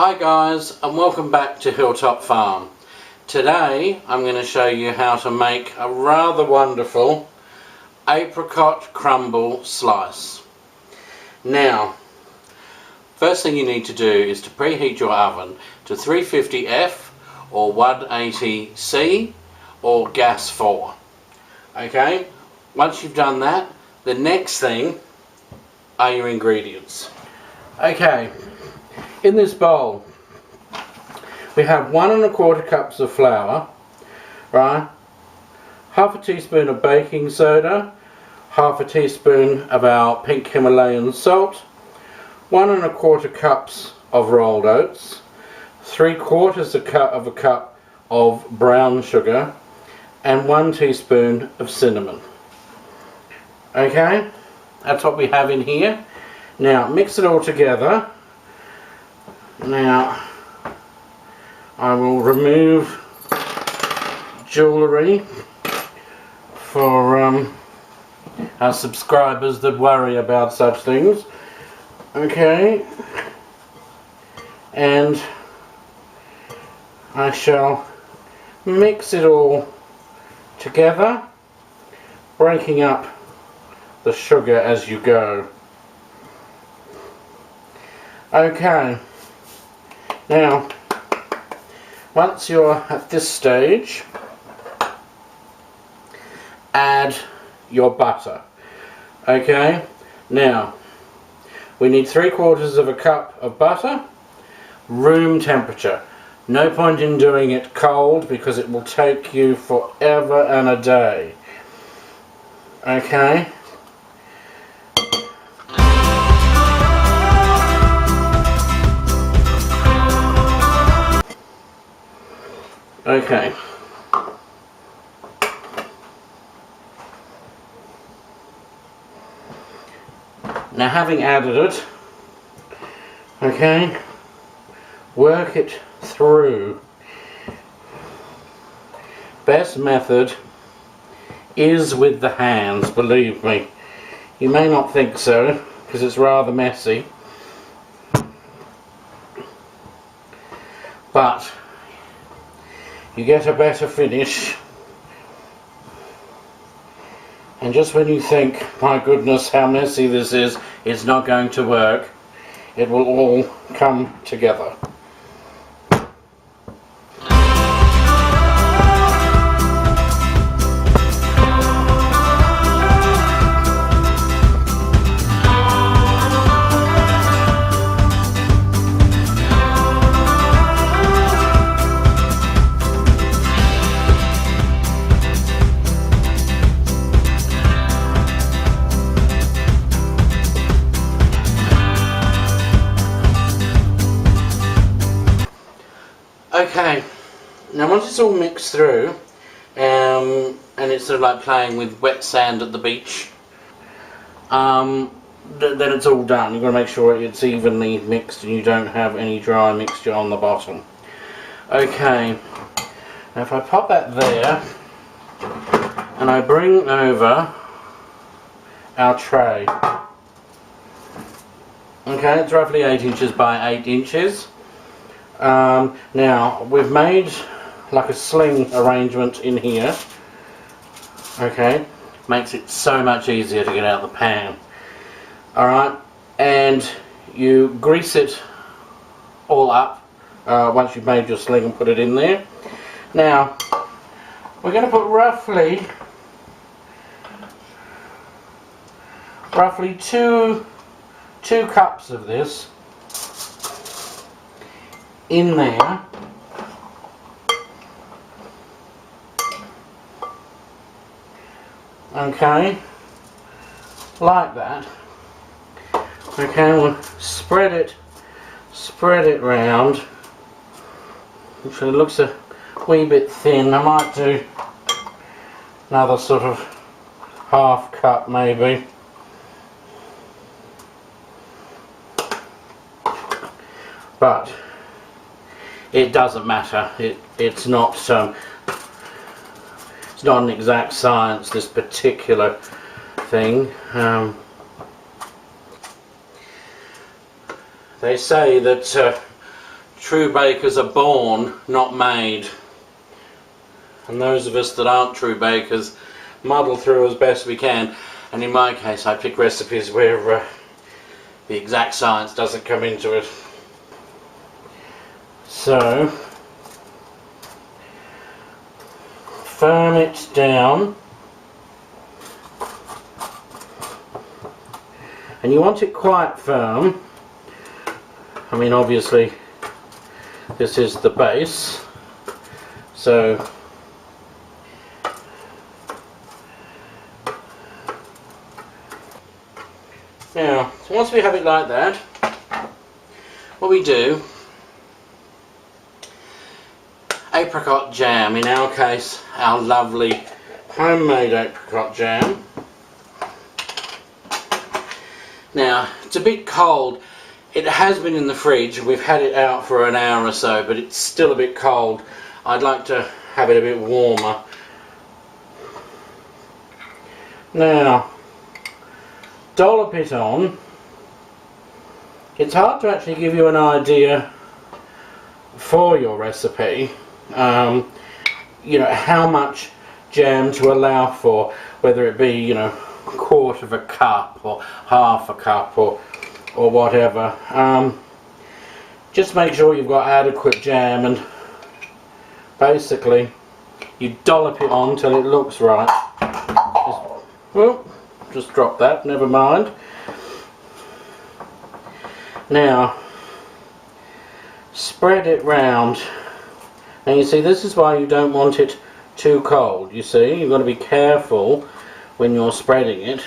Hi guys, and welcome back to Hilltop Farm. Today I'm going to show you how to make a rather wonderful apricot crumble slice. Now, first thing you need to do is to preheat your oven to 350F or 180C or gas 4. Okay, once you've done that, the next thing are your ingredients. Okay, in this bowl we have 1 1/4 cups of flour, right? Half a teaspoon of baking soda, half a teaspoon of our pink Himalayan salt, 1 1/4 cups of rolled oats, 3/4 cup of brown sugar, and 1 teaspoon of cinnamon. Okay, that's what we have in here. Now mix it all together. Now I will remove jewellery for our subscribers that worry about such things. Okay, and I shall mix it all together, breaking up the sugar as you go. Okay, now once you're at this stage, add your butter. Okay, now we need 3/4 cup of butter, room temperature. No point in doing it cold because it will take you forever and a day. Okay. Okay. Now having added it, okay, work it through. Best method is with the hands, believe me. You may not think so because it's rather messy, but you get a better finish, and just when you think, my goodness, how messy this is, it's not going to work, it will all come together. Okay, now once it's all mixed through, and it's sort of like playing with wet sand at the beach, then it's all done. You've got to make sure it's evenly mixed and you don't have any dry mixture on the bottom. Okay, now if I pop that there, and I bring over our tray. Okay, it's roughly 8 inches by 8 inches. Now we've made like a sling arrangement in here. Okay, makes it so much easier to get out of the pan. Alright, and you grease it all up once you've made your sling and put it in there. Now we're going to put roughly two cups of this in there. Okay, like that. Okay, we'll spread it round. Actually, it looks a wee bit thin. I might do another sort of half cup maybe. But it doesn't matter. It's not an exact science, this particular thing. They say that true bakers are born, not made. And those of us that aren't true bakers muddle through as best we can. And in my case, I pick recipes where the exact science doesn't come into it. So, firm it down. And you want it quite firm. I mean, obviously, this is the base. So, now, once we have it like that, what we do, apricot jam, in our case, our lovely homemade apricot jam. Now, it's a bit cold. It has been in the fridge. We've had it out for an hour or so, but it's still a bit cold. I'd like to have it a bit warmer. Now, dollop it on. It's hard to actually give you an idea for your recipe, you know, how much jam to allow for, whether it be, you know, a quarter of a cup or half a cup or whatever. Just make sure you've got adequate jam, and basically you dollop it on till it looks right. Just drop that, never mind. Now spread it round. Now you see, this is why you don't want it too cold. You see, you've got to be careful when you're spreading it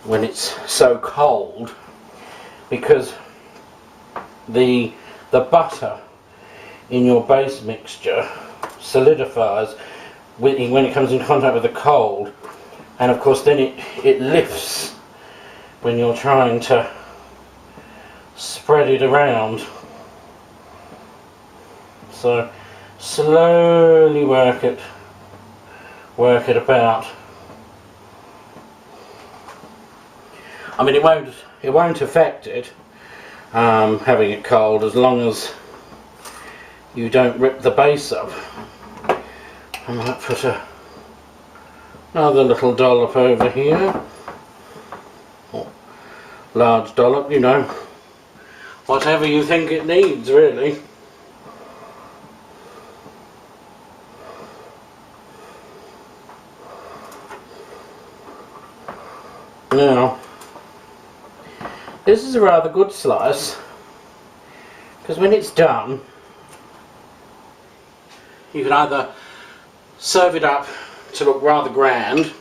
when it's so cold, because the butter in your base mixture solidifies when it comes in contact with the cold, and of course then it lifts when you're trying to spread it around. So slowly work it about. I mean, it won't affect it having it cold, as long as you don't rip the base up. I might put another little dollop over here, or large dollop, you know, whatever you think it needs, really. Now, this is a rather good slice, because when it's done, you can either serve it up to look rather grand,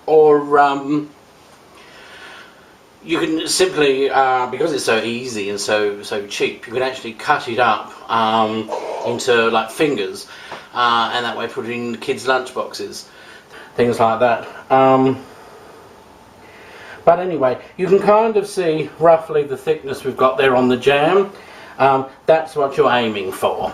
or you can simply, because it's so easy and so cheap, you can actually cut it up into like fingers, and that way put it in the kids' lunch boxes, things like that. But anyway, you can kind of see roughly the thickness we've got there on the jam. That's what you're aiming for.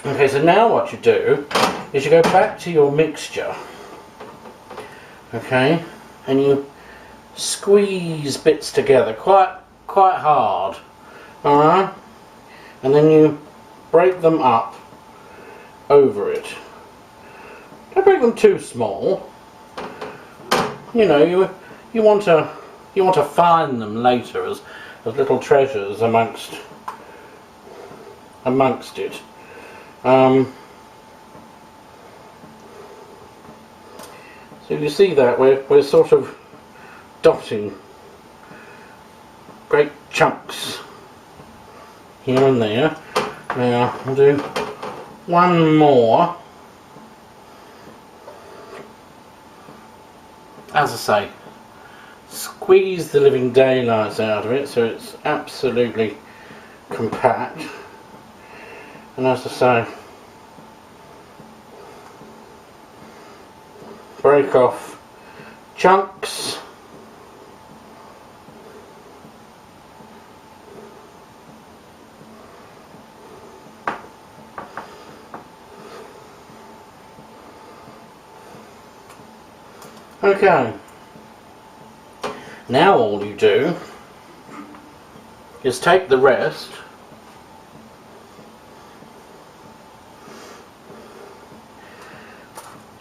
Okay, so now what you do is you go back to your mixture, okay, and you squeeze bits together quite hard, alright, and then you break them up over it. Don't break them too small. You know, you want to find them later as little treasures amongst it. So you see that we're sort of dotting great chunks here and there. Now I'll do one more. As I say, squeeze the living daylights out of it so it's absolutely compact. And as I say, break off chunks. Okay, Now all you do is take the rest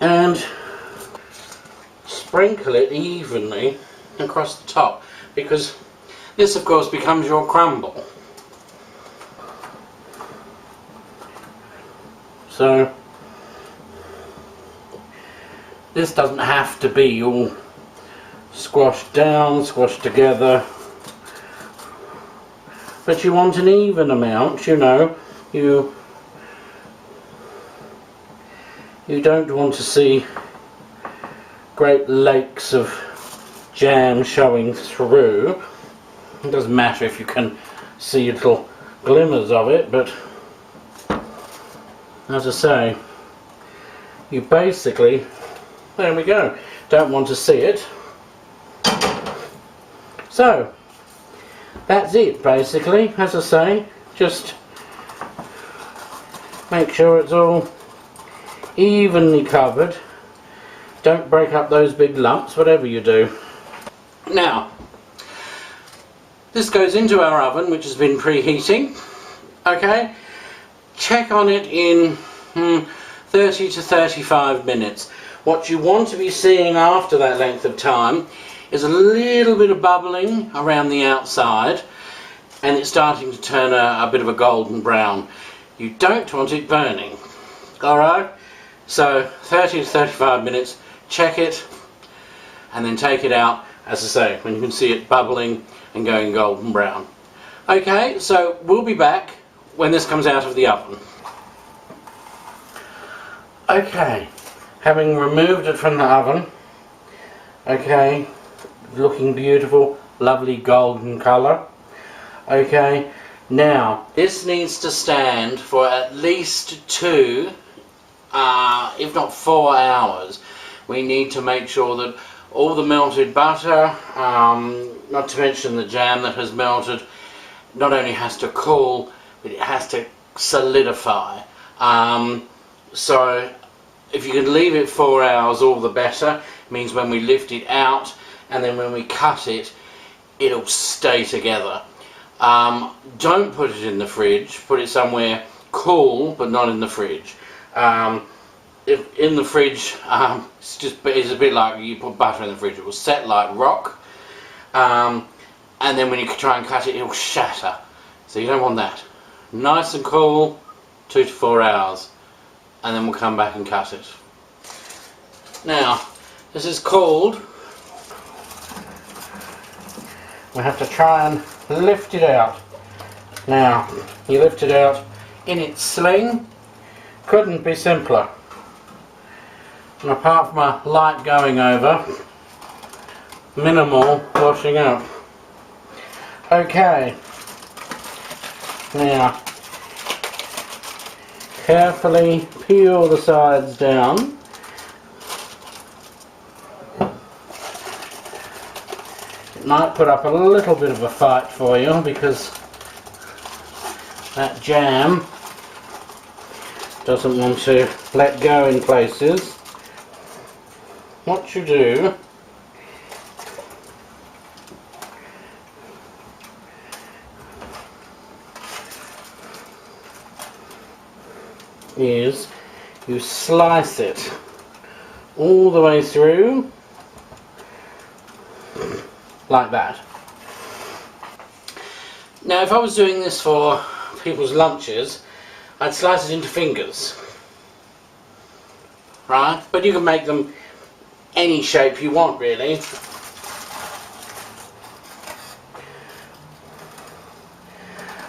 and sprinkle it evenly across the top, because this of course becomes your crumble. So this doesn't have to be all squashed down, squashed together, but you want an even amount, you know. You don't want to see great lakes of jam showing through. It doesn't matter if you can see little glimmers of it, but as I say, you basically, there we go, don't want to see it. So that's it basically. As I say, just make sure it's all evenly covered. Don't break up those big lumps, whatever you do. Now, this goes into our oven, which has been preheating. Okay, check on it in 30 to 35 minutes. What you want to be seeing after that length of time is a little bit of bubbling around the outside, and it's starting to turn a bit of a golden brown. You don't want it burning. Alright, so 30 to 35 minutes, check it, and then take it out, as I say, when you can see it bubbling and going golden brown. Okay, so we'll be back when this comes out of the oven. Okay, having removed it from the oven, okay, looking beautiful, lovely golden colour. Okay, now this needs to stand for at least 2, if not 4 hours. We need to make sure that all the melted butter, not to mention the jam that has melted, not only has to cool, but it has to solidify. So if you can leave it 4 hours, all the better. It means when we lift it out and then when we cut it, it'll stay together. Don't put it in the fridge. Put it somewhere cool, but not in the fridge. If in the fridge, it's a bit like you put butter in the fridge. It will set like rock, and then when you try and cut it, it will shatter. So you don't want that. Nice and cool, 2 to 4 hours, and then we'll come back and cut it. Now, this is cooled. We have to try and lift it out. Now, you lift it out in its sling. Couldn't be simpler. And apart from a light going over, minimal washing up. Okay. Now, carefully peel the sides down. It might put up a little bit of a fight for you because that jam doesn't want to let go in places. What you do is you slice it all the way through like that. Now if I was doing this for people's lunches, I'd slice it into fingers, right? But you can make them any shape you want, really.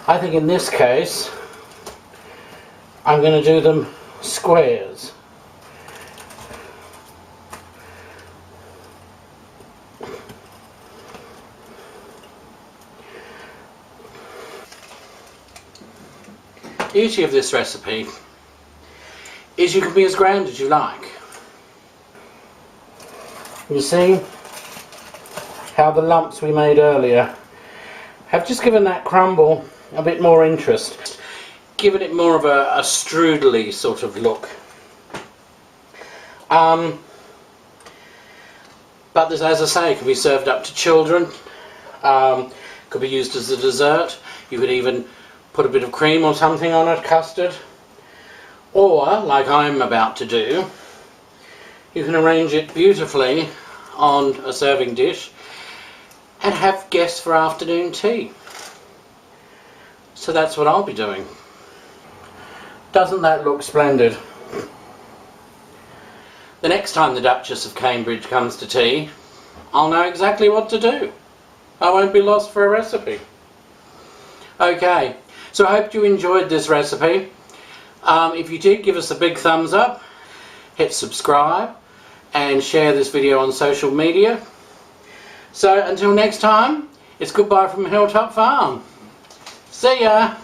I think in this case I'm going to do them squares. The beauty of this recipe is you can be as grand as you like. You see how the lumps we made earlier have just given that crumble a bit more interest, given it more of a strudely sort of look. But this, as I say, can be served up to children. Could be used as a dessert. You could even put a bit of cream or something on it, custard. Or, like I'm about to do, you can arrange it beautifully on a serving dish and have guests for afternoon tea. So that's what I'll be doing. Doesn't that look splendid? The next time the Duchess of Cambridge comes to tea, I'll know exactly what to do. I won't be lost for a recipe. Okay, so I hope you enjoyed this recipe. If you did, give us a big thumbs up, hit subscribe and share this video on social media. So until next time, it's goodbye from Hilltop Farm. See ya!